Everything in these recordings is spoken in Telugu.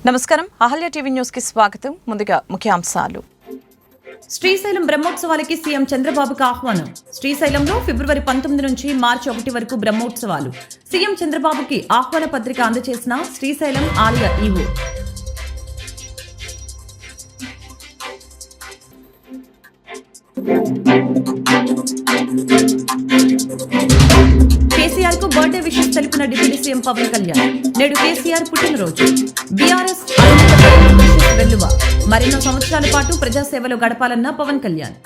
నమస్కారం అహల్య టీవీ న్యూస్ కి స్వాగతం. ముందుగా ముఖ్యాంశాలు. శ్రీశైలం బ్రహ్మోత్సవాలకి సీఎం చంద్రబాబుకు ఆహ్వానం. శ్రీశైలంలో ఫిబ్రవరి 19 నుంచి మార్చి 1 వరకు బ్రహ్మోత్సవాలు. సీఎం చంద్రబాబుకి ఆహ్వాన పత్రిక అందజేసిన శ్రీశైలం ఆలయ ఈవో. కేసీఆర్ కు బర్త్డే విషెస్ తెలిపిన డిప్యూటీ సీఎం పవన్ కళ్యాణ్. నేడు కేసీఆర్ పుట్టినరోజు. బీఆర్ఎస్ వెల్లువ. మరెన్నో సంవత్సరాల పాటు ప్రజాసేవలో గడపాలన్న పవన్ కళ్యాణ్.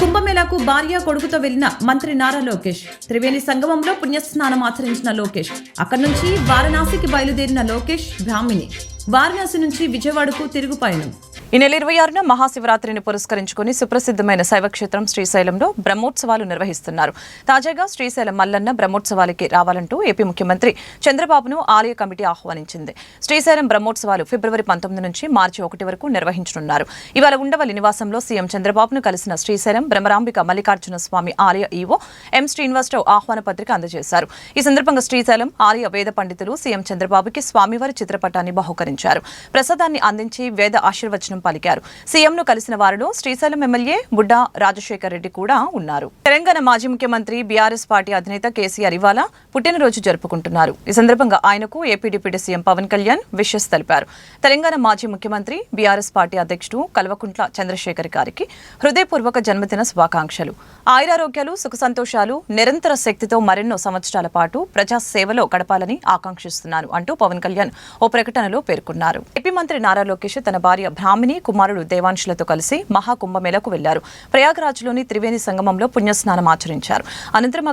కుంభమేళాకు భార్య కొడుకుతో వెళ్లిన మంత్రి నారా లోకేష్. త్రివేణి సంగమంలో పుణ్యస్నానం ఆచరించిన లోకేష్. అక్కడి నుంచి వారణాసికి బయలుదేరిన లోకేష్ బ్రాహ్మిణి. వారణాసి నుంచి విజయవాడకు తిరుగు పయనం. ఈ నెల 26న మహాశివరాత్రిని పురస్కరించుకుని సుప్రసిద్ధమైన శైవక్షేత్రం శ్రీశైలంలో బ్రహ్మోత్సవాలు నిర్వహిస్తున్నారు. తాజాగా శ్రీశైలం మల్లన్న బ్రహ్మోత్సవాలకి రావాలంటూ ఏపీ ముఖ్యమంత్రి చంద్రబాబును ఆలయ కమిటీ ఆహ్వానించింది. శ్రీశైలం బ్రహ్మోత్సవాలు ఫిబ్రవరి 19 నుంచి మార్చి 1 వరకు నిర్వహించనున్నారు. ఇవాళ ఉండవల్లి నివాసంలో సీఎం చంద్రబాబును కలిసిన శ్రీశైలం బ్రహ్మరాంబిక మల్లికార్జున స్వామి ఆలయ ఈవో ఎం శ్రీనివాసరావు ఆహ్వాన పత్రిక అందజేశారు. ఈ సందర్భంగా శ్రీశైలం ఆలయ వేద పండితులు సీఎం చంద్రబాబుకి స్వామివారి చిత్రపటాన్ని బహుకరించారు. ప్రసాదాన్ని అందించి వేద ఆశీర్వచనం పలికారు. సీఎంను కలిసిన వారిలో శ్రీశైలం ఎమ్మెల్యే బుడ్డా రాజశేఖర్ రెడ్డి కూడా ఉన్నారు. తెలంగాణ మాజీ ముఖ్యమంత్రి బీఆర్ఎస్ పార్టీ అధినేత కేసీఆర్ ఇవాళ పుట్టినరోజు జరుపుకుంటున్నారు. ఈ సందర్భంగా ఆయనకు AP deputy CM Pawan Kalyan wishes తెలిపారు. తెలంగాణ మాజీ ముఖ్యమంత్రి బీఆర్ఎస్ పార్టీ అధ్యక్షుడు కల్వకుంట్ల చంద్రశేఖర్ గారికి హృదయపూర్వక జన్మదిన శుభాకాంక్షలు. ఆయురారోగ్యాలు, సుఖ సంతోషాలు, నిరంతర శక్తితో మరెన్నో సంవత్సరాల పాటు ప్రజా సేవలో గడపాలని ఆకాంక్షిస్తున్నాను అంటూ పవన్ కళ్యాణ్ ఓ ప్రకటనలో పేర్కొన్నారు. ఏపీ మంత్రి నారా లోకేష్ తన భార్య బ్రాహ్మిణి, కుమారుడు దేవాంశులతో కలిసి మహాకుంభమేళకు వెళ్లారు. ప్రయాగ్రాజ్లోని త్రివేణి సంగమంలో పుణ్యస్నానం ఆచరించారు. అనంతరం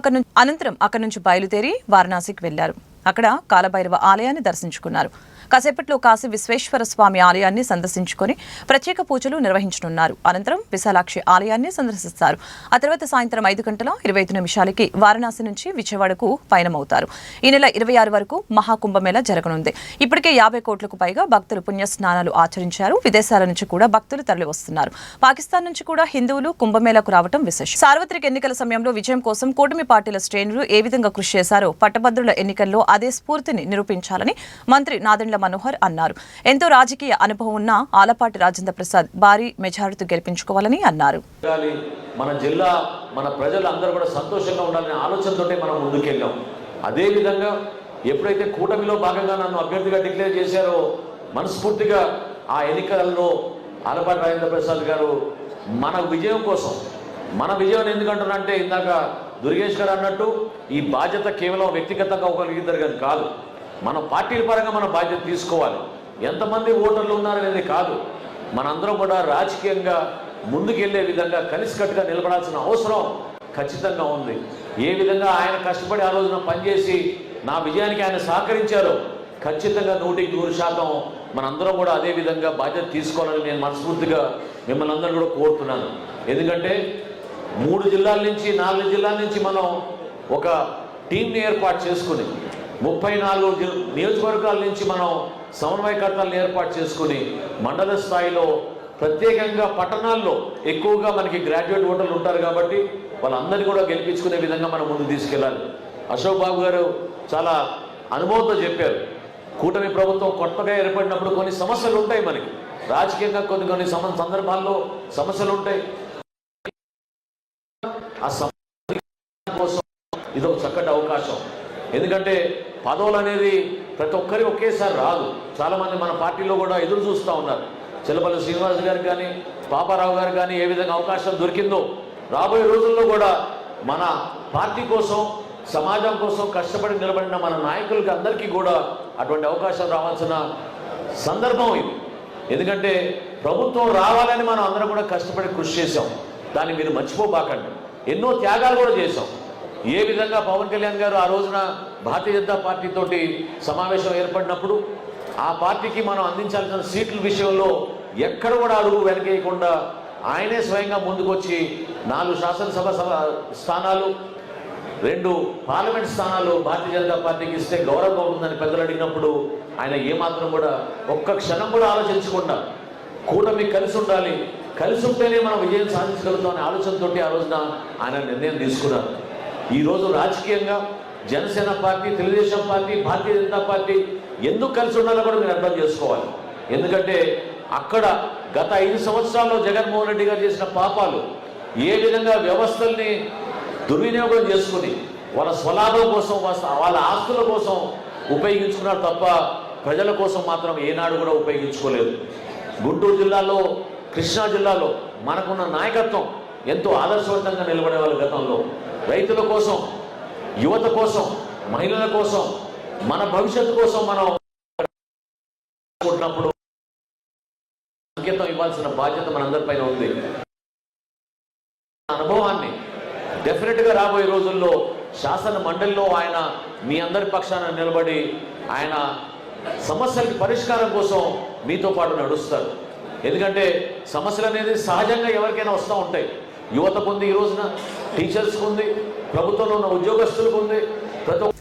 అక్కడి నుంచి బయలుదేరి వారణాసికి వెళ్లారు. అక్కడ కాలభైరవ ఆలయాన్ని దర్శించుకున్నారు. కాసేపట్లో కాశీ విశ్వేశ్వర స్వామి ఆలయాన్ని సందర్శించుకుని ప్రత్యేక పూజలు నిర్వహించనున్నారు. అనంతరం విశాలాక్షి ఆలయాన్ని సందర్శిస్తారు. ఆ తర్వాత సాయంత్రం 5:25 వారణాసి నుంచి విజయవాడకు పయనమవుతారు. ఈ నెల 26 వరకు మహాకుంభమేళ జరగనుంది. ఇప్పటికే 50 కోట్లకు పైగా భక్తులు పుణ్యస్నానాలు ఆచరించారు. విదేశాల నుంచి కూడా భక్తులు తరలి వస్తున్నారు. పాకిస్తాన్ నుంచి కూడా హిందువులు కుంభమేళకు రావడం విశేషం. సార్వత్రిక ఎన్నికల సమయంలో విజయం కోసం కూటమి పార్టీల శ్రేణులు ఏ విధంగా కృషి చేశారో పట్టభద్రుల ఎన్నికల్లో అదే స్ఫూర్తిని నిరూపించాలని మంత్రి నాదెండ్ల మనోహర్ అన్నారు. ఎంతో రాజకీయ అనుభవం ఉన్న ఆలపాటి రాజేంద్ర ప్రసాద్ భారీ మెజారిటీ గెలిపించుకోవాలని అన్నారు. మన జిల్లా, మన ప్రజలు అందరూ కూడా సంతోషంగా ఉండాలనే ఆలోచనతోనే మనం ముందుకెళ్ళాం. అదేవిధంగా ఎప్పుడైతే కూటమిలో భాగంగా నన్ను అభ్యర్థిగా డిక్లేర్ చేశారో మనస్ఫూర్తిగా ఆ ఎన్నికలలో ఆలపాటి రాజేంద్ర ప్రసాద్ గారు మన విజయం కోసం, మన విజయం ఎందుకంటున్నారంటే ఇందాక దుర్గేష్ గారు అన్నట్టు ఈ బాధ్యత కేవలం వ్యక్తిగతంగా ఒకరిద్దరు కాదు, మన పార్టీల పరంగా మన బాధ్యత తీసుకోవాలి. ఎంతమంది ఓటర్లు ఉన్నారనేది కాదు, మనందరం కూడా రాజకీయంగా ముందుకెళ్లే విధంగా కలిసికట్టుగా నిలబడాల్సిన అవసరం ఖచ్చితంగా ఉంది. ఏ విధంగా ఆయన కష్టపడి ఆ రోజున పనిచేసి నా విజయానికి ఆయన సహకరించారో ఖచ్చితంగా 100% మనందరం కూడా అదే విధంగా బాధ్యత తీసుకోవాలని నేను మనస్ఫూర్తిగా మిమ్మల్ని అందరూ కూడా కోరుతున్నాను. ఎందుకంటే 3 జిల్లాల నుంచి 4 జిల్లాల నుంచి మనం ఒక టీంని ఏర్పాటు చేసుకుని 34 నియోజకవర్గాల నుంచి మనం సమన్వయకర్తలను ఏర్పాటు చేసుకుని మండల స్థాయిలో ప్రత్యేకంగా పట్టణాల్లో ఎక్కువగా మనకి గ్రాడ్యుయేట్ ఓటర్లు ఉంటారు కాబట్టి వాళ్ళందరినీ కూడా గెలిపించుకునే విధంగా మనం ముందు తీసుకెళ్ళాలి. అశోక్ బాబు గారు చాలా అనుభవంతో చెప్పారు. కూటమి ప్రభుత్వం కొత్తగా ఏర్పడినప్పుడు కొన్ని సమస్యలు ఉంటాయి, మనకి రాజకీయంగా కొన్ని సందర్భాల్లో సమస్యలు ఉంటాయి. ఆ సమస్య కోసం ఇది ఒక చక్కటి అవకాశం. ఎందుకంటే పదవులు అనేది ప్రతి ఒక్కరికి ఒకేసారి రాదు. చాలామంది మన పార్టీలో కూడా ఎదురు చూస్తూ ఉన్నారు. చిలపల్లి శ్రీనివాస్ గారు కానీ, పాపారావు గారు కానీ ఏ విధంగా అవకాశం దొరికిందో రాబోయే రోజుల్లో కూడా మన పార్టీ కోసం, సమాజం కోసం కష్టపడి నిలబడిన మన నాయకులకి అందరికీ కూడా అటువంటి అవకాశం రావాల్సిన సందర్భం ఇది. ఎందుకంటే ప్రభుత్వం రావాలని మనం అందరం కూడా కష్టపడి కృషి చేశాం. దాన్ని మీరు మర్చిపోబాకండి. ఎన్నో త్యాగాలు కూడా చేశాం. ఏ విధంగా పవన్ కళ్యాణ్ గారు ఆ రోజున భారతీయ జనతా పార్టీ తోటి సమావేశం ఏర్పడినప్పుడు ఆ పార్టీకి మనం అందించాల్సిన సీట్ల విషయంలో ఎక్కడ కూడా అడుగు వెనకేయకుండా ఆయనే స్వయంగా ముందుకొచ్చి 4 శాసనసభ స్థానాలు, 2 పార్లమెంట్ స్థానాలు భారతీయ జనతా పార్టీకి ఇస్తే గౌరవంగా ఉంటుందని పెద్దలు అడిగినప్పుడు ఆయన ఏమాత్రం కూడా ఒక్క క్షణం కూడా ఆలోచించకుండా కూటమి కలిసి ఉండాలి, కలిసి ఉంటేనే మనం విజయం సాధించగలుగుతాం అనే ఆలోచనతో ఆ రోజున ఆయన నిర్ణయం తీసుకున్నారు. ఈరోజు రాజకీయంగా Janasena party, Telugu Desam party, Bharatiya Janata party ఎందుకు కలిసి ఉండాలో కూడా మీరు అర్థం చేసుకోవాలి. ఎందుకంటే అక్కడ గత 5 సంవత్సరాల్లో జగన్మోహన్ రెడ్డి గారు చేసిన పాపాలు, ఏ విధంగా వ్యవస్థల్ని దుర్వినియోగం చేసుకుని వాళ్ళ స్వలాభం కోసం, వాళ్ళ ఆస్తుల కోసం ఉపయోగించుకున్నారు తప్ప ప్రజల కోసం మాత్రం ఏనాడు కూడా ఉపయోగించుకోలేదు. గుంటూరు జిల్లాలో, కృష్ణా జిల్లాలో మనకున్న నాయకత్వం ఎంతో ఆదర్శవంతంగా నిలబడే వాళ్ళు. గతంలో రైతుల కోసం, యువత కోసం, మహిళల కోసం, మన భవిష్యత్తు కోసం మనం అనుకుంటున్నప్పుడు సంకేతం ఇవ్వాల్సిన బాధ్యత మనందరిపైన ఉంది. అనుభవాన్ని డెఫినెట్గా రాబోయే రోజుల్లో శాసన మండలిలో ఆయన మీ అందరి పక్షాన నిలబడి ఆయన సమస్యలకి పరిష్కారం కోసం మీతో పాటు నడుస్తారు. ఎందుకంటే సమస్యలు అనేది సహజంగా ఎవరికైనా వస్తూ ఉంటాయి. యువతకు ఉంది, ఈ రోజున టీచర్స్కు ఉంది, ప్రభుత్వంలో ఉన్న ఉద్యోగస్తులకు ఉంది. ప్రతి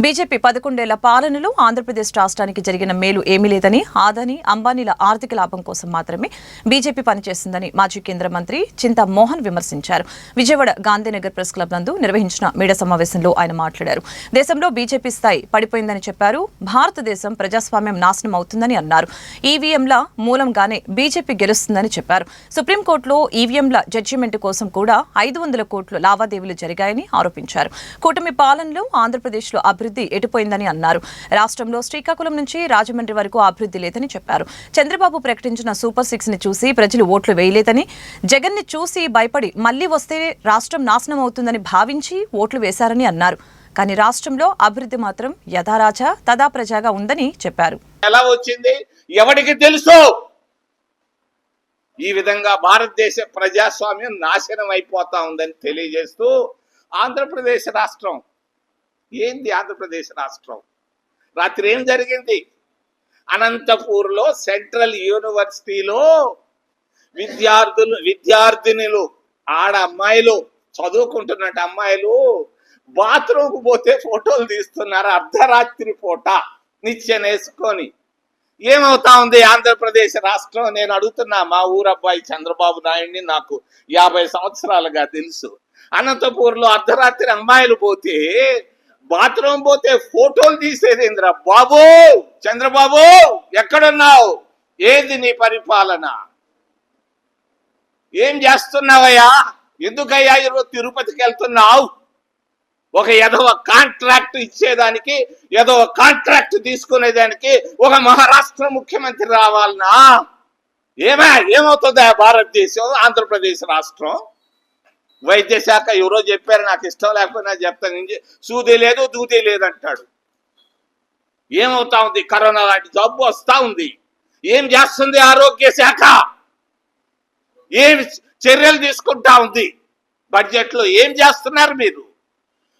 బీజేపీ 11 ఏళ్ల పాలనలో ఆంధ్రప్రదేశ్ రాష్ట్రానికి జరిగిన మేలు ఏమీ లేదని, ఆదాని, అంబానీల ఆర్థిక లాభం కోసం మాత్రమే బీజేపీ పనిచేస్తుందని మాజీ కేంద్ర మంత్రి చింతా మోహన్ విమర్శించారు. విజయవాడ గాంధీనగర్ ప్రెస్ క్లబ్ నందు నిర్వహించిన మీడియా సమావేశంలో ఆయన మాట్లాడారు. దేశంలో బీజేపీ స్థాయి పడిపోయిందని చెప్పారు. భారతదేశం ప్రజాస్వామ్యం నాశనం అవుతుందని అన్నారు. ఈవీఎంల మూలంగానే బీజేపీ గెలుస్తుందని చెప్పారు. సుప్రీంకోర్టులో ఈవీఎంల జడ్జిమెంట్ కోసం కూడా 500 కోట్ల లావాదేవీలు జరిగాయని ఆరోపించారు. కూటమి పాలనలో ఆంధ్రప్రదేశ్లో అభివృద్ధి ఎటుపోయిందని అన్నారు. రాష్ట్రంలో శ్రీకాకుళం నుంచి రాజమండ్రి వరకు అభివృద్ధి లేదని చెప్పారు. చంద్రబాబు ప్రకటించిన సూపర్ 6 ని చూసి ప్రజలు ఓట్లు వేయలేదని, జగన్ ని చూసి భయపడి మళ్లీ వస్తే రాష్ట్రం నాశనం అవుతుందని భావించి ఓట్లు వేశారని అన్నారు. కానీ రాష్ట్రంలో అభివృద్ధి మాత్రం యథారాజా తదా ప్రజాగా ఉందని చెప్పారు. ఎలా వచ్చింది ఎవరికి తెలుసు? ఈ విధంగా భారతదేశ ప్రజాస్వామ్యం నాశనం అయిపోతా ఉందని తెలియజేస్తూ ఆంధ్రప్రదేశ్ రాష్ట్రం ఏంది? ఆంధ్రప్రదేశ్ రాష్ట్రం రాత్రి ఏం జరిగింది? అనంతపూర్లో సెంట్రల్ యూనివర్సిటీలో విద్యార్థినులు ఆడ అమ్మాయిలు, చదువుకుంటున్నట్టు అమ్మాయిలు బాత్రూమ్కి పోతే ఫోటోలు తీస్తున్నారు అర్ధరాత్రి పూట నిచ్చెనేసుకొని. ఏమవుతా ఉంది ఆంధ్రప్రదేశ్ రాష్ట్రం? నేను అడుగుతున్నా మా ఊరబ్బాయి చంద్రబాబు నాయుడిని, నాకు 50 సంవత్సరాలుగా తెలుసు. అనంతపూర్లో అర్ధరాత్రి అమ్మాయిలు పోతే, బాత్రూమ్ పోతే ఫోటోలు తీసేదేంద్రా బాబు? చంద్రబాబు ఎక్కడున్నావు? ఏది నీ పరిపాలన? ఏం చేస్తున్నావయ్యా? ఎందుకయ్యా ఈరోజు తిరుపతికి వెళ్తున్నావు? ఒక ఏదో కాంట్రాక్ట్ ఇచ్చేదానికి, ఏదో కాంట్రాక్ట్ తీసుకునేదానికి ఒక మహారాష్ట్ర ముఖ్యమంత్రి రావాలనా? ఏమవుతుందా భారతదేశం, ఆంధ్రప్రదేశ్ రాష్ట్రం? వైద్య శాఖ ఎవరో చెప్పారు, నాకు ఇష్టం లేకపోయినా చెప్తాను, సూది లేదు దూది లేదు అంటాడు. ఏమవుతా ఉంది? కరోనా లాంటి జబ్బు వస్తా ఉంది. ఏం చేస్తుంది ఆరోగ్య శాఖ? ఏం చర్యలు తీసుకుంటా ఉంది? బడ్జెట్లో ఏం చేస్తున్నారు మీరు?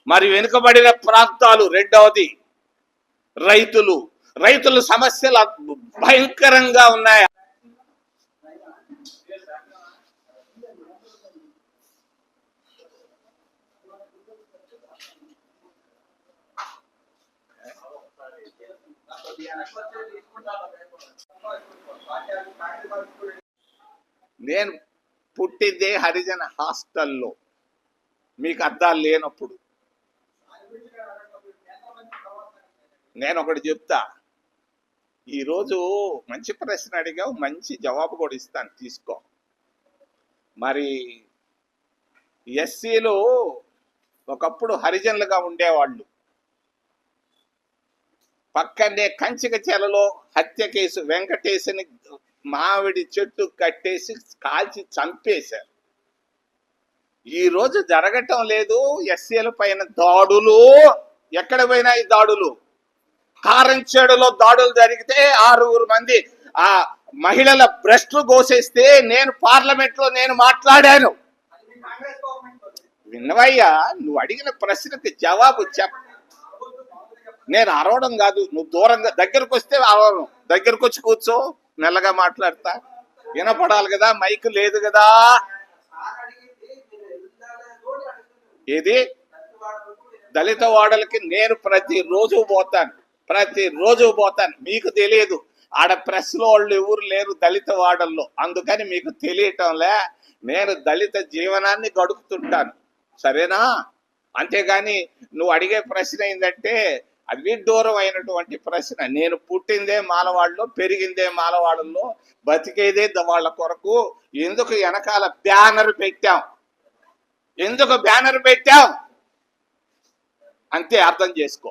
మరి వెనుకబడిన ప్రాంతాలు, రెండవది రైతుల సమస్యలు భయంకరంగా ఉన్నాయి. నేను పుట్టిందే హరిజన హాస్టల్లో, మీకు అర్థాలు లేనప్పుడు. నేను ఒకటి చెప్తా, ఈరోజు మంచి ప్రశ్న అడిగావు, మంచి జవాబు కూడా ఇస్తాను, తీసుకో. మరి ఎస్సీలు ఒకప్పుడు హరిజనులుగా ఉండేవాళ్ళు. పక్కనే కంచిక చెలలో హత్య కేసు, వెంకటేశ్వని మామిడి చెట్టు కట్టేసి కాల్చి చంపేశారు. ఈ రోజు జరగటం లేదు ఎస్సీల పైన దాడులు. ఎక్కడ పోయినా ఈ దాడులు? కారంచేడులో దాడులు జరిగితే 6 మంది ఆ మహిళల బ్రెస్ట్లు కోసేస్తే నేను పార్లమెంట్ లో మాట్లాడాను. విన్నవయ్యా, నువ్వు అడిగిన ప్రశ్నకి జవాబు చెప్ప. నేను అరవడం కాదు, నువ్వు దూరంగా దగ్గరకు వస్తే అరవడం, దగ్గరకు వచ్చి కూర్చో, మెల్లగా మాట్లాడతా. వినపడాలి కదా, మైక్ లేదు కదా. ఇది దళిత వాడలకి నేను ప్రతిరోజు పోతాను. మీకు తెలియదు, ఆడ ప్రెస్లో వాళ్ళు ఎవరు లేరు దళిత వాడల్లో, అందుకని మీకు తెలియటంలే. నేను దళిత జీవనాన్ని గడుపుతుంటాను, సరేనా? అంతేగాని నువ్వు అడిగే ప్రశ్న ఏంటంటే అది దూరం అయినటువంటి ప్రశ్న. నేను పుట్టిందే మాలవాడలో, పెరిగిందే మాలవాడల్లో, బతికేదే వాళ్ళ కొరకు. ఎందుకు వెనకాల బ్యానర్ పెట్టాం, ఎందుకు బ్యానర్ పెట్టాం అంతే అర్థం చేసుకో.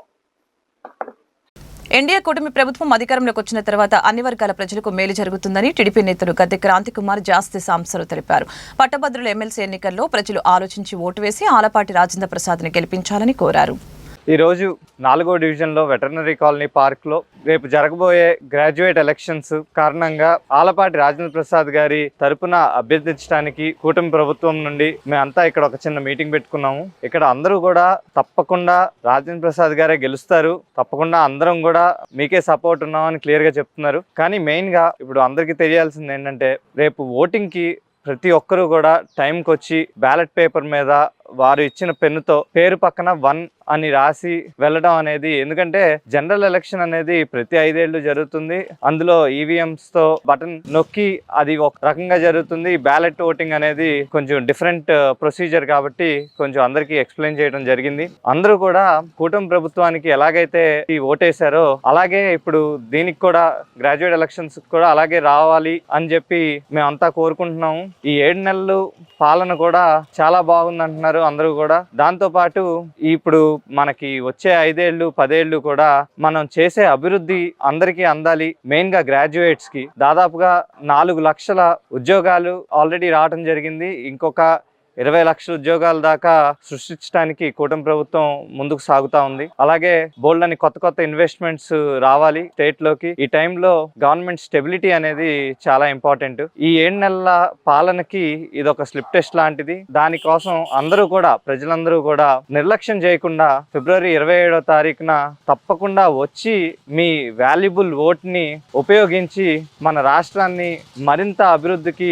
ఎన్డీఏ కూటమి ప్రభుత్వం అధికారంలోకి వచ్చిన తర్వాత అన్ని వర్గాల ప్రజలకు మేలు జరుగుతుందని టీడీపీ నేతలు గద్దె క్రాంతికుమార్, జాస్తి సాంబశివరావు తెలిపారు. పట్టభద్రుల ఎమ్మెల్సీ ఎన్నికల్లో ప్రజలు ఆలోచించి ఓటు వేసి ఆలపాటి రాజేంద్ర ప్రసాద్ని గెలిపించాలని కోరారు. ఈరోజు 4వ డివిజన్లో వెటర్నరీ కాలనీ పార్క్లో రేపు జరగబోయే గ్రాడ్యుయేట్ ఎలక్షన్స్ కారణంగా ఆలపాటి రాజేంద్ర ప్రసాద్ గారి తరపున అభ్యర్థించడానికి కూటమి ప్రభుత్వం నుండి మేమంతా ఇక్కడ ఒక చిన్న మీటింగ్ పెట్టుకున్నాము. ఇక్కడ అందరూ కూడా తప్పకుండా రాజేంద్ర ప్రసాద్ గారే గెలుస్తారు, తప్పకుండా అందరం కూడా మీకే సపోర్ట్ ఉన్నామని క్లియర్గా చెప్తున్నారు. కానీ మెయిన్గా ఇప్పుడు అందరికీ తెలియాల్సింది ఏంటంటే రేపు ఓటింగ్కి ప్రతి ఒక్కరూ కూడా టైంకి వచ్చి బ్యాలెట్ పేపర్ మీద వారు ఇచ్చిన పెన్నుతో పేరు పక్కన 1 అని రాసి వెళ్ళడం అనేది, ఎందుకంటే జనరల్ ఎలక్షన్ అనేది ప్రతి 5 ఏళ్ళు జరుగుతుంది. అందులో ఈవీఎంస్తో బటన్ నొక్కి అది ఒక రకంగా జరుగుతుంది. బ్యాలెట్ ఓటింగ్ అనేది కొంచెం డిఫరెంట్ ప్రొసీజర్ కాబట్టి కొంచెం అందరికీ ఎక్స్ప్లెయిన్ చేయడం జరిగింది. అందరూ కూడా కూటమి ప్రభుత్వానికి ఎలాగైతే ఈ ఓటేశారో అలాగే ఇప్పుడు దీనికి కూడా గ్రాడ్యుయేట్ ఎలక్షన్స్ కూడా అలాగే రావాలి అని చెప్పి మేమంతా కోరుకుంటున్నాము. ఈ 7 నెలలు పాలన కూడా చాలా బాగుంది అంటున్నారు అందరూ కూడా. దాంతో పాటు ఇప్పుడు మనకి వచ్చే 5 ఏళ్ళు 10 ఏళ్ళు కూడా మనం చేసే అభివృద్ధి అందరికీ అందాలి. మెయిన్ గా గ్రాడ్యుయేట్స్ కి దాదాపుగా 4 లక్షల ఉద్యోగాలు ఆల్రెడీ రావడం జరిగింది. ఇంకొక 20 లక్షల ఉద్యోగాల దాకా సృష్టించడానికి కూటమి ప్రభుత్వం ముందుకు సాగుతా ఉంది. అలాగే బోల్డ్ అని కొత్త ఇన్వెస్ట్మెంట్స్ రావాలి స్టేట్ లోకి. ఈ టైంలో గవర్నమెంట్ స్టెబిలిటీ అనేది చాలా ఇంపార్టెంట్. ఈ 7 నెలల పాలనకి ఇది ఒక స్లిప్ టెస్ట్ లాంటిది. దానికోసం అందరూ కూడా ప్రజలందరూ కూడా నిర్లక్ష్యం చేయకుండా ఫిబ్రవరి 27వ తారీఖున తప్పకుండా వచ్చి మీ వాల్యుబుల్ ఓట్ని ఉపయోగించి మన రాష్ట్రాన్ని మరింత అభివృద్ధికి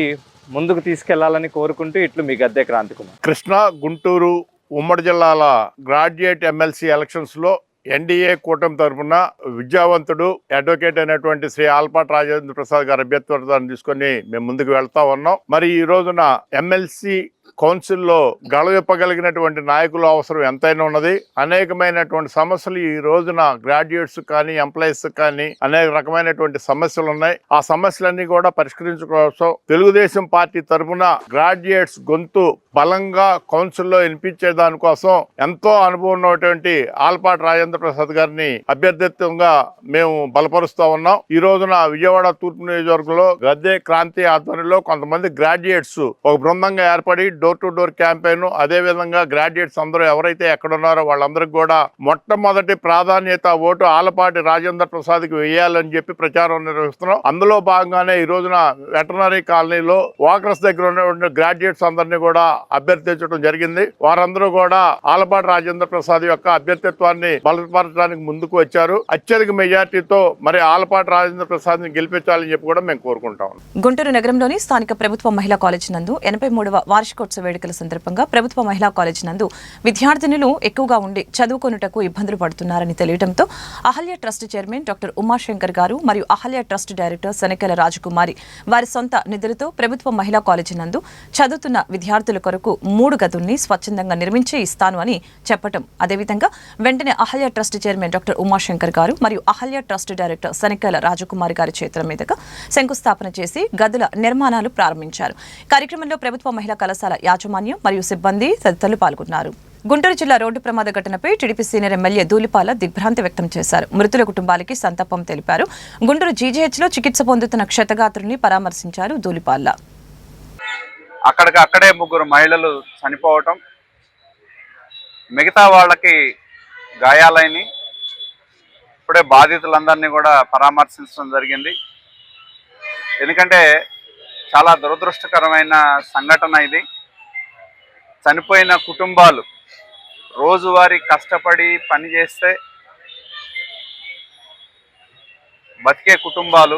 ముందుకు తీసుకెళ్లాలని కోరుకుంటూ ఇట్లు మీ గద్దె క్రాంతికుమార్. కృష్ణా, గుంటూరు ఉమ్మడి జిల్లాల గ్రాడ్యుయేట్ ఎమ్మెల్సీ ఎలక్షన్స్ లో ఎన్డీఏ కూటమి తరఫున విద్యావంతుడు అడ్వకేట్ అయినటువంటి శ్రీ ఆలపాటి రాజేంద్ర ప్రసాద్ గారి అభ్యర్థిత్వాన్ని తీసుకొని మేము ముందుకు వెళ్తా ఉన్నాం. మరి ఈ రోజున ఎమ్మెల్సీ కౌన్సిల్లో గళవిప్పగలిగినటువంటి నాయకుల అవసరం ఎంతైనా ఉన్నది. అనేకమైనటువంటి సమస్యలు ఈ రోజున గ్రాడ్యుయేట్స్ కానీ ఎంప్లాయీస్ కానీ అనేక రకమైనటువంటి సమస్యలు ఉన్నాయి. ఆ సమస్యలన్నీ కూడా పరిష్కరించుకోవడం తెలుగుదేశం పార్టీ తరఫున గ్రాడ్యుయేట్స్ గొంతు బలంగా కౌన్సిల్లో వినిపించే దానికోసం ఎంతో అనుభవం ఉన్నటువంటి ఆలపాటి రాజేంద్ర ప్రసాద్ గారిని అభ్యర్థిత్వంగా మేము బలపరుస్తా ఉన్నాం. ఈ రోజున విజయవాడ తూర్పు నియోజకవర్గంలో గద్దె క్రాంతి ఆధ్వర్యంలో కొంతమంది గ్రాడ్యుయేట్స్ ఒక బృందంగా ఏర్పడి డోర్ టు డోర్ క్యాంపెయిన్, అదే విధంగా గ్రాడ్యుయేట్స్ అందరూ ఎవరైతే ఎక్కడున్నారో వాళ్ళందరికీ కూడా మొట్టమొదటి ప్రాధాన్యత ఓటు ఆలపాటి రాజేంద్ర ప్రసాద్ కి వేయాలని చెప్పి ప్రచారం నిర్వహిస్తున్నాం. అందులో భాగంగానే ఈ రోజున వెటర్నరీ కాలనీలో వాకర్స్ దగ్గర ఉన్నటువంటి గ్రాడ్యుయేట్స్ అందరినీ కూడా అభ్యర్థించడం జరిగింది. వారందరూ కూడా ఆలపాటి రాజేంద్ర ప్రసాద్ యొక్క అభ్యర్థిత్వాన్ని బలపరచడానికి ముందుకు వచ్చారు. అత్యధిక మెజార్టీతో మరి ఆలపాటి రాజేంద్ర ప్రసాద్ ని గెలిపించాలని చెప్పి కూడా మేము కోరుకుంటాం. గుంటూరు నగరంలోని స్థానిక ప్రభుత్వ మహిళా కాలేజ్ నందు 83వ వార్షికోత్సవ వేడుకల సందర్భంగా ప్రభుత్వ మహిళా కాలేజ్ నందు విద్యార్థినులు ఎక్కువగా ఉండి చదువుకొనుటకు ఇబ్బందులు పడుతున్నారని తెలియడంతో Ahalya trust chairman doctor Umashankar గారు మరియు అహల్య ట్రస్ట్ డైరెక్టర్ శనకెల రాజకుమారి వారి సొంత నిధులతో ప్రభుత్వ మహిళా కాలేజ్ నందు చదువుతున్న విద్యార్థుల కొరకు 3 గదుల్ని స్వచ్ఛందంగా నిర్మించి ఇస్తాను అని చెప్పటం, అదేవిధంగా వెంటనే Ahalya trust chairman doctor Umashankar గారు మరియు అహల్య ట్రస్ట్ డైరెక్టర్ శనకెల రాజకుమారి గారి చేతుల మీదుగా శంకుస్థాపన చేసి గదుల నిర్మాణాలు ప్రారంభించారు. కార్యక్రమంలో ప్రభుత్వ మహిళా కళాశాల యాజమాన్యం మరియు సిబ్బంది తదితరులు పాల్గొన్నారు. గుంటూరు జిల్లా రోడ్డు ప్రమాద ఘటనపై టీడీపీ సీనియర్ ఎమ్మెల్యే ధూళిపాల దిగ్భ్రాంతి వ్యక్తం చేశారు. మృతుల కుటుంబాలకి సంతాపం తెలిపారు. గుంటూరు జీజీహెచ్లో చికిత్స పొందుతున్న క్షతగాత్రుల్ని పరామర్శించారు ధూళిపాల. అక్కడే 3 మహిళలు చనిపోవటం, మిగతా వాళ్ళకి గాయాలైన ఇప్పుడే బాధితులందరినీ కూడా పరామర్శించడం జరిగింది. ఎందుకంటే చాలా దురదృష్టకరమైన సంఘటన ఇది. చనిపోయిన కుటుంబాలు రోజువారీ కష్టపడి పనిచేస్తే బతికే కుటుంబాలు,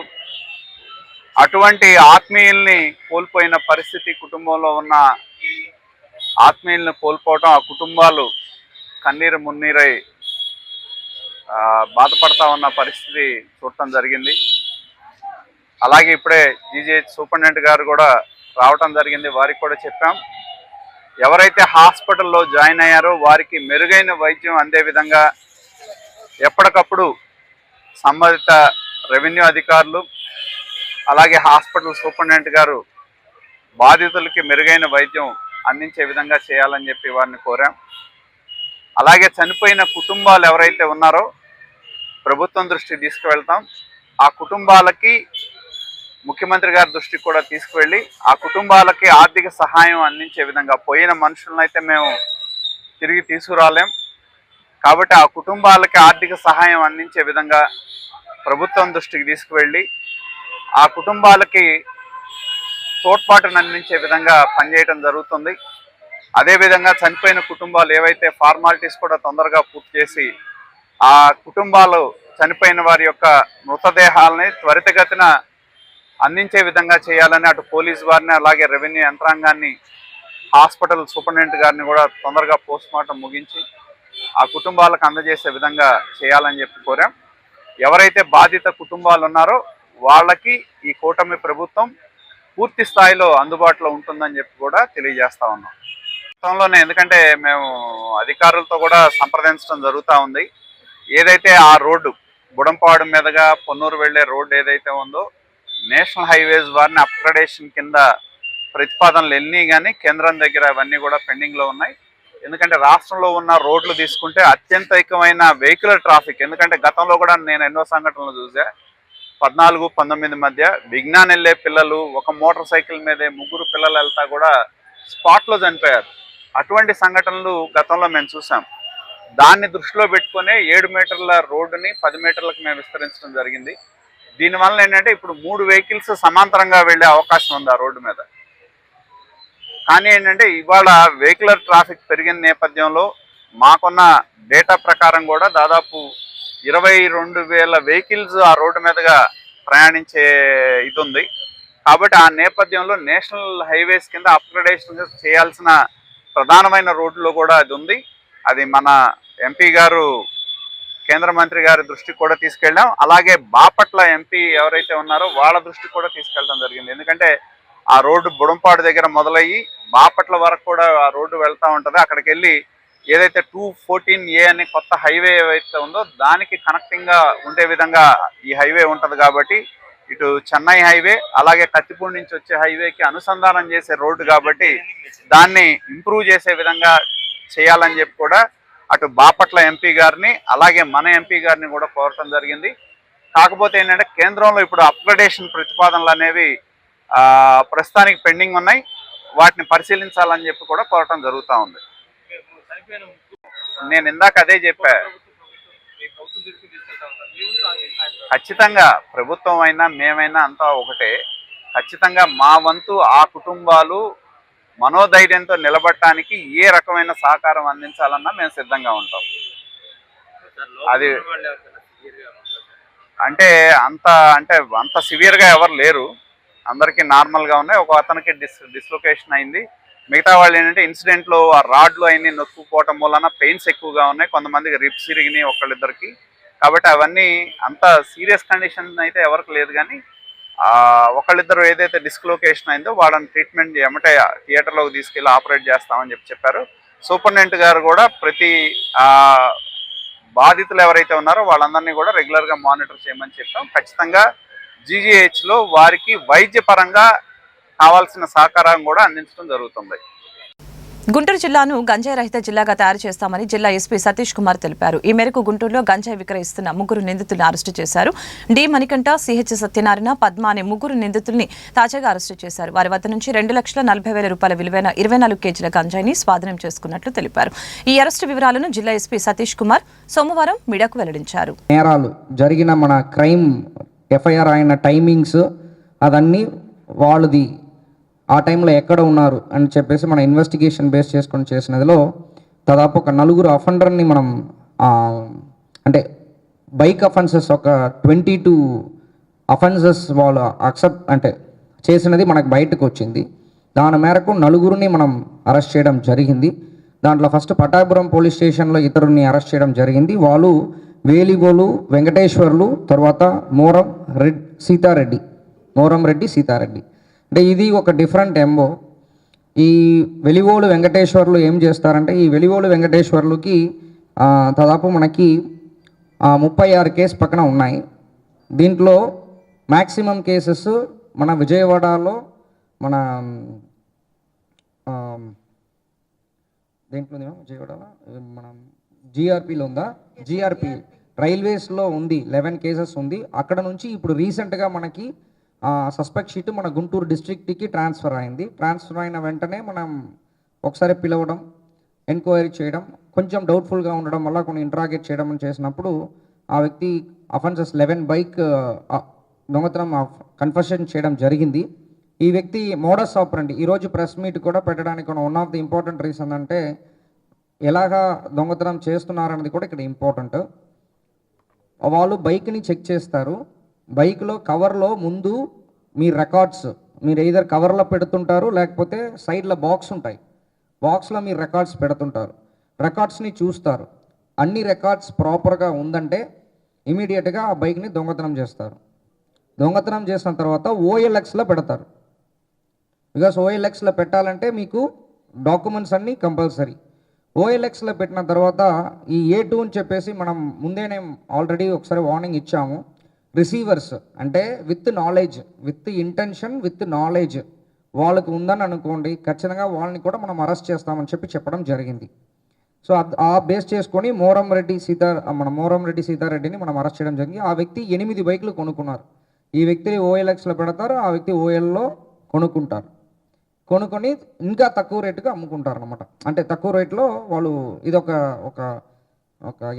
అటువంటి ఆత్మీయుల్ని కోల్పోయిన పరిస్థితి, కుటుంబంలో ఉన్న ఆత్మీయుల్ని కోల్పోవటం, ఆ కుటుంబాలు కన్నీరు మున్నీరై బాధపడతా ఉన్న పరిస్థితి చూడటం జరిగింది. అలాగే ఇప్పుడే జీజీహెచ్ సూపరింటెండెంట్ గారు కూడా రావటం జరిగింది, వారికి కూడా చెప్పాం. ఎవరైతే హాస్పిటల్లో జాయిన్ అయ్యారో వారికి మెరుగైన వైద్యం అందే విధంగా ఎప్పటికప్పుడు సంబంధిత రెవెన్యూ అధికారులు అలాగే హాస్పిటల్ సూపరింటెండెంట్ గారు బాధితులకి మెరుగైన వైద్యం అందించే విధంగా చేయాలని చెప్పి వారిని కోరాం. అలాగే చనిపోయిన కుటుంబాలు ఎవరైతే ఉన్నారో ప్రభుత్వం దృష్టికి తీసుకువెళ్తాం. ఆ కుటుంబాలకి ముఖ్యమంత్రి గారి దృష్టికి కూడా తీసుకువెళ్ళి ఆ కుటుంబాలకి ఆర్థిక సహాయం అందించే విధంగా, పోయిన మనుషులను అయితే మేము తిరిగి తీసుకురాలేం కాబట్టి ఆ కుటుంబాలకి ఆర్థిక సహాయం అందించే విధంగా ప్రభుత్వం దృష్టికి తీసుకువెళ్ళి ఆ కుటుంబాలకి తోడ్పాటును అందించే విధంగా పనిచేయడం జరుగుతుంది. అదేవిధంగా చనిపోయిన కుటుంబాలు ఏవైతే ఫార్మాలిటీస్ కూడా తొందరగా పూర్తి చేసి ఆ కుటుంబాలు చనిపోయిన వారి యొక్క మృతదేహాలని త్వరితగతిన అందించే విధంగా చేయాలని అటు పోలీసు వారిని అలాగే రెవెన్యూ యంత్రాంగాన్ని హాస్పిటల్ సూపరింటెండెంట్ గారిని కూడా తొందరగా పోస్ట్మార్టం ముగించి ఆ కుటుంబాలకు అందజేసే విధంగా చేయాలని చెప్పి కోరాం. ఎవరైతే బాధిత కుటుంబాలు ఉన్నారో వాళ్ళకి ఈ కూటమి ప్రభుత్వం పూర్తి స్థాయిలో అందుబాటులో ఉంటుందని చెప్పి కూడా తెలియజేస్తా ఉన్నాం. గతంలోనే ఎందుకంటే మేము అధికారులతో కూడా సంప్రదించడం జరుగుతూ ఉంది. ఏదైతే ఆ రోడ్డు బుడంపాడు మీదుగా పొన్నూరు వెళ్లే రోడ్డు ఏదైతే ఉందో నేషనల్ హైవేస్ వారిని అప్గ్రేడేషన్ కింద ప్రతిపాదనలు ఎన్ని కానీ కేంద్రం దగ్గర అవన్నీ కూడా పెండింగ్లో ఉన్నాయి. ఎందుకంటే రాష్ట్రంలో ఉన్న రోడ్లు తీసుకుంటే అత్యంతమైన వెహికులర్ ట్రాఫిక్, ఎందుకంటే గతంలో కూడా నేను ఎన్నో సంఘటనలు చూసా. 14-19 మధ్య విజ్ఞాన్ వెళ్ళే పిల్లలు ఒక మోటార్ సైకిల్ మీదే 3 పిల్లలు వెళ్తా కూడా స్పాట్లో చనిపోయారు. అటువంటి సంఘటనలు గతంలో మేము చూసాం. దాన్ని దృష్టిలో పెట్టుకునే 7 మీటర్ల రోడ్డుని 10 మీటర్లకు మేము విస్తరించడం జరిగింది. దీనివల్ల ఏంటంటే ఇప్పుడు 3 వెహికల్స్ సమాంతరంగా వెళ్ళే అవకాశం ఉంది ఆ రోడ్డు మీద. కానీ ఏంటంటే ఇవాళ వెహికులర్ ట్రాఫిక్ పెరిగిన నేపథ్యంలో మాకున్న డేటా ప్రకారం కూడా దాదాపు 22,000 వెహికల్స్ ఆ రోడ్డు మీదుగా ప్రయాణించే ఇది ఉంది. కాబట్టి ఆ నేపథ్యంలో నేషనల్ హైవేస్ కింద అప్గ్రేడేషన్ చేయాల్సిన ప్రధానమైన రోడ్లో కూడా అది ఉంది. అది మన ఎంపీ గారు కేంద్ర మంత్రి గారి దృష్టికి కూడా తీసుకెళ్ళాం. అలాగే బాపట్ల ఎంపీ ఎవరైతే ఉన్నారో వాళ్ళ దృష్టికి కూడా తీసుకెళ్ళడం జరిగింది. ఎందుకంటే ఆ రోడ్డు బుడంపాడు దగ్గర మొదలయ్యి బాపట్ల వరకు కూడా ఆ రోడ్డు వెళ్తూ ఉంటుంది. అక్కడికి వెళ్ళి ఏదైతే 214A అనే కొత్త హైవే ఏవైతే ఉందో దానికి కనెక్టింగ్గా ఉండే విధంగా ఈ హైవే ఉంటుంది. కాబట్టి ఇటు చెన్నై హైవే అలాగే కత్తిపూడి నుంచి వచ్చే హైవేకి అనుసంధానం చేసే రోడ్డు కాబట్టి దాన్ని ఇంప్రూవ్ చేసే విధంగా చేయాలని చెప్పి కూడా అటు బాపట్ల ఎంపీ గారిని అలాగే మన ఎంపీ గారిని కూడా కోరటం జరిగింది. కాకపోతే ఏంటంటే కేంద్రంలో ఇప్పుడు అప్గ్రేడేషన్ ప్రతిపాదనలు అనేవి ప్రస్తుతానికి పెండింగ్ ఉన్నాయి. వాటిని పరిశీలించాలని చెప్పి కూడా కోరటం జరుగుతూ ఉంది. నేను ఇందాక అదే చెప్పా, ఖచ్చితంగా ప్రభుత్వం అయినా మేమైనా అంతా ఒకటే. ఖచ్చితంగా మా వంతు ఆ కుటుంబాలు మనోధైర్యంతో నిలబడటానికి ఏ రకమైన సహకారం అందించాలన్నా మేము సిద్ధంగా ఉంటాం. అది అంత సివియర్గా ఎవరు లేరు, అందరికీ నార్మల్గా ఉన్నాయి. ఒక అతనికి డిస్లొకేషన్ అయింది. మిగతా వాళ్ళు ఏంటంటే ఇన్సిడెంట్లో ఆ రాడ్లు అన్ని నొక్కుపోవటం వలన పెయిన్స్ ఎక్కువగా ఉన్నాయి. కొంతమందికి రిప్స్ ఇరిగినాయి ఒకళ్ళిద్దరికి. కాబట్టి అవన్నీ అంత సీరియస్ కండిషన్ అయితే ఎవరికి లేదు. కానీ ఒకళ్ళిద్దరు ఏదైతే డిస్లొకేషన్ అయిందో వాళ్ళని ట్రీట్మెంట్ ఏమంటే థియేటర్లోకి తీసుకెళ్ళి ఆపరేట్ చేస్తామని చెప్పారు. సూపరింటెండెంట్ గారు కూడా ప్రతి బాధితులు ఎవరైతే ఉన్నారో వాళ్ళందరినీ కూడా రెగ్యులర్గా మానిటర్ చేయమని చెప్పాం. ఖచ్చితంగా జీజీహెచ్లో వారికి వైద్యపరంగా కావాల్సిన సహకారం కూడా అందించడం జరుగుతుంది. గుంటూరు జిల్లాను గంజాయి రహిత జిల్లాగా తయారు చేస్తామని జిల్లా ఎస్పీ సతీష్ కుమార్ తెలిపారు. ఈ మేరకు గుంటూరులో గంజాయి విక్రయిస్తున్న 3 నిందితులను అరెస్టు చేశారు. డి మణికంఠ, సిహెచ్ సత్యనారాయణ, పద్మ అనే 3 నిందితుల్ని తాజాగా అరెస్టు చేశారు. వారి వద్ద నుంచి 2,40,000 రూపాయల విలువైన 24 కేజీల గంజాయిని స్వాధీనం చేసుకున్నట్లు తెలిపారు. ఈ అరెస్టు వివరాలను జిల్లా ఎస్పీ సతీష్ కుమార్ సోమవారం మీడియాకు వెల్లడించారు. నేరాలు జరిగిన మన క్రైమ్ ఎఫ్ఐఆర్ అయిన టైమింగ్స్ అదన్నీ వాళ్ళది ఆ టైంలో ఎక్కడ ఉన్నారు అని చెప్పేసి మన ఇన్వెస్టిగేషన్ బేస్ చేసుకొని చేసినదిలో దాదాపు ఒక 4 అఫెండర్ని మనం అంటే బైక్ అఫెన్సెస్ ఒక 22 అఫెన్సెస్ వాళ్ళు చేసినది మనకు బయటకు వచ్చింది. దాని మేరకు 4 మనం అరెస్ట్ చేయడం జరిగింది. దాంట్లో ఫస్ట్ పటాపురం పోలీస్ స్టేషన్లో ఇతరుని అరెస్ట్ చేయడం జరిగింది. వాళ్ళు వేలిగోలు వెంకటేశ్వర్లు, తర్వాత మోరం సీతారెడ్డి మోరంరెడ్డి సీతారెడ్డి. అంటే ఇది ఒక డిఫరెంట్ ఎంబో. ఈ వెలివోలు వెంకటేశ్వర్లు ఏం చేస్తారంటే, ఈ వెలివోలు వెంకటేశ్వర్లుకి దాదాపు మనకి 36 కేసు పక్కన ఉన్నాయి. దీంట్లో మ్యాక్సిమం కేసెస్ మన విజయవాడలో మన దేంట్లో విజయవాడలో మన జిఆర్పిలో ఉందా, జిఆర్పి రైల్వేస్లో ఉంది 11 కేసెస్ ఉంది. అక్కడ నుంచి ఇప్పుడు రీసెంట్గా మనకి సస్పెక్ట్ షీట్ మన గుంటూరు డిస్ట్రిక్ట్కి ట్రాన్స్ఫర్ అయింది. ట్రాన్స్ఫర్ అయిన వెంటనే మనం ఒకసారి పిలవడం, ఎంక్వైరీ చేయడం, కొంచెం డౌట్ఫుల్గా ఉండడం వల్ల కొన్ని ఇంట్రాగేట్ చేయడం చేసినప్పుడు ఆ వ్యక్తి అఫెన్సెస్ 11 బైక్ దొంగతనం కన్ఫెషన్ చేయడం జరిగింది. ఈ వ్యక్తి మోడస్ ఆపరండి ఈరోజు ప్రెస్ మీట్ కూడా పెట్టడానికి one of the important reason అంటే ఎలాగా దొంగతనం చేస్తున్నారన్నది కూడా ఇక్కడ ఇంపార్టెంట్. వాళ్ళు బైక్ని చెక్ చేస్తారు. బైక్లో కవర్లో ముందు మీ రికార్డ్స్ మీరు ఎయిదర్ కవర్లో పెడుతుంటారు, లేకపోతే సైడ్లో బాక్స్ ఉంటాయి, బాక్స్లో మీరు రికార్డ్స్ పెడుతుంటారు. రికార్డ్స్ని చూస్తారు. అన్ని రికార్డ్స్ ప్రాపర్గా ఉందంటే ఇమీడియట్గా ఆ బైక్ని దొంగతనం చేస్తారు. దొంగతనం చేసిన తర్వాత ఓఎల్ఎక్స్లో పెడతారు. బికాస్ ఓఎల్ఎక్స్లో పెట్టాలంటే మీకు డాక్యుమెంట్స్ అన్నీ కంపల్సరీ. ఓఎల్ఎక్స్లో పెట్టిన తర్వాత ఈ A2 అని చెప్పేసి మనం ముందేనే ఆల్రెడీ ఒకసారి వార్నింగ్ ఇచ్చాము. రిసీవర్స్ అంటే with knowledge, with intention, with knowledge వాళ్ళకు ఉందని అనుకోండి, ఖచ్చితంగా వాళ్ళని కూడా మనం అరెస్ట్ చేస్తామని చెప్పడం జరిగింది. సో ఆ బేస్ చేసుకొని మోరంరెడ్డి సీతారెడ్డిని మనం అరెస్ట్ చేయడం జరిగింది. ఆ వ్యక్తి 8 బైకులు కొనుక్కున్నారు. ఈ వ్యక్తిని ఓఎల్ఎక్స్లో పెడతారు, ఆ వ్యక్తి ఓఎల్లో కొనుక్కుంటారు. కొనుక్కొని ఇంకా తక్కువ రేటుగా అమ్ముకుంటారు అనమాట. అంటే తక్కువ రేట్లో వాళ్ళు ఇది ఒక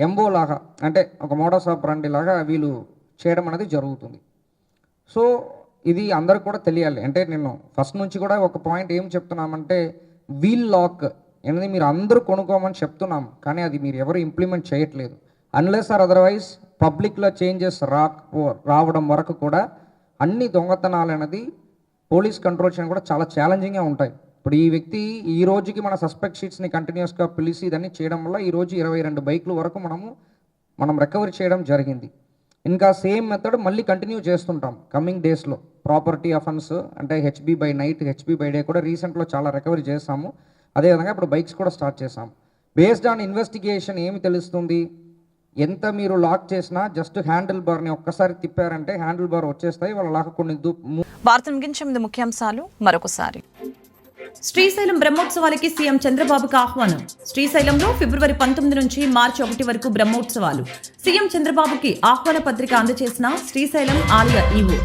ఎంబో లాగా, అంటే ఒక మోడస్ ఆపరండి లాగా వీళ్ళు చేయడం అనేది జరుగుతుంది. సో ఇది అందరికి కూడా తెలియాలి. అంటే నేను ఫస్ట్ నుంచి కూడా ఒక పాయింట్ ఏం చెప్తున్నామంటే, వీల్ లాక్ అనేది మీరు అందరూ కొనుక్కోమని చెప్తున్నాం, కానీ అది మీరు ఎవరు ఇంప్లిమెంట్ చేయట్లేదు. అన్లెస్ ఆర్ అదర్వైజ్ పబ్లిక్లో చేంజెస్ రావడం వరకు కూడా అన్ని దొంగతనాలు అనేది పోలీస్ కంట్రోల్ చేయడం కూడా చాలా ఛాలెంజింగ్గా ఉంటాయి. ఇప్పుడు ఈ వ్యక్తి ఈ రోజుకి మన సస్పెక్ట్ షీట్స్ని కంటిన్యూస్గా పిలిచి ఇదన్నీ చేయడం వల్ల ఈరోజు 22 బైకుల వరకు మనం రికవరీ చేయడం జరిగింది. ఇంకా సేమ్ మెథడ్ మళ్ళీ కంటిన్యూ చేస్తుంటాం కమింగ్ డేస్లో. ప్రాపర్టీ అఫెన్స్ అంటే HB by night, HB by day కూడా రీసెంట్లో చాలా రికవరీ చేస్తాము. అదేవిధంగా ఇప్పుడు బైక్స్ కూడా స్టార్ట్ చేసాము. బేస్డ్ ఆన్ ఇన్వెస్టిగేషన్ ఏమి తెలుస్తుంది, ఎంత మీరు లాక్ చేసినా జస్ట్ హ్యాండిల్ బార్ని ఒక్కసారి తిప్పారంటే హ్యాండిల్ బార్ వచ్చేస్తాయి. వాళ్ళ లాక్ కొన్ని వార్తలు ముగించే ముందు ముఖ్యాంశాలు మరొకసారి. శ్రీశైలం బ్రహ్మోత్సవాలకి సీఎం చంద్రబాబుకి ఆహ్వానం. శ్రీశైలంలో ఫిబ్రవరి 19 నుంచి మార్చి 1 వరకు బ్రహ్మోత్సవాలు. సీఎం చంద్రబాబుకి ఆహ్వాన పత్రిక అందజేసిన శ్రీశైలం ఆలయ ఈవో.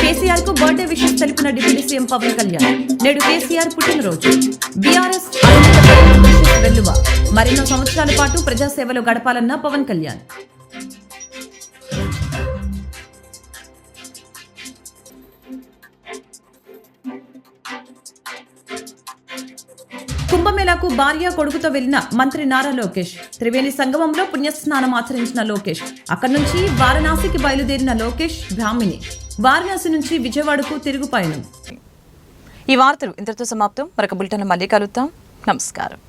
కేసీఆర్ కు బర్త్డే విషెస్ తెలిపిన డిప్యూటీ సీఎం పవన్ కళ్యాణ్. నేడు కేసీఆర్ పుట్టినరోజు. బీఆర్ఎస్ వెల్లువ. మరెన్నో సంవత్సరాల పాటు ప్రజాసేవలో గడపాలన్న పవన్ కళ్యాణ్. కుంభమేళాకు భార్య కొడుకుతో వెళ్లిన మంత్రి నారా లోకేష్. త్రివేణి సంగమంలో పుణ్యస్నానం ఆచరించిన లోకేష్. అక్కడి నుంచి వారణాసికి బయలుదేరిన లోకేష్ బ్రాహ్మిణి. వారణాసి నుంచి విజయవాడకు తిరుగు పయనం. ఈ వార్తలు ఇంతటితో సమాప్తం. మరొక బులెటిన్ మళ్ళీ కలుద్దాం. నమస్కారం.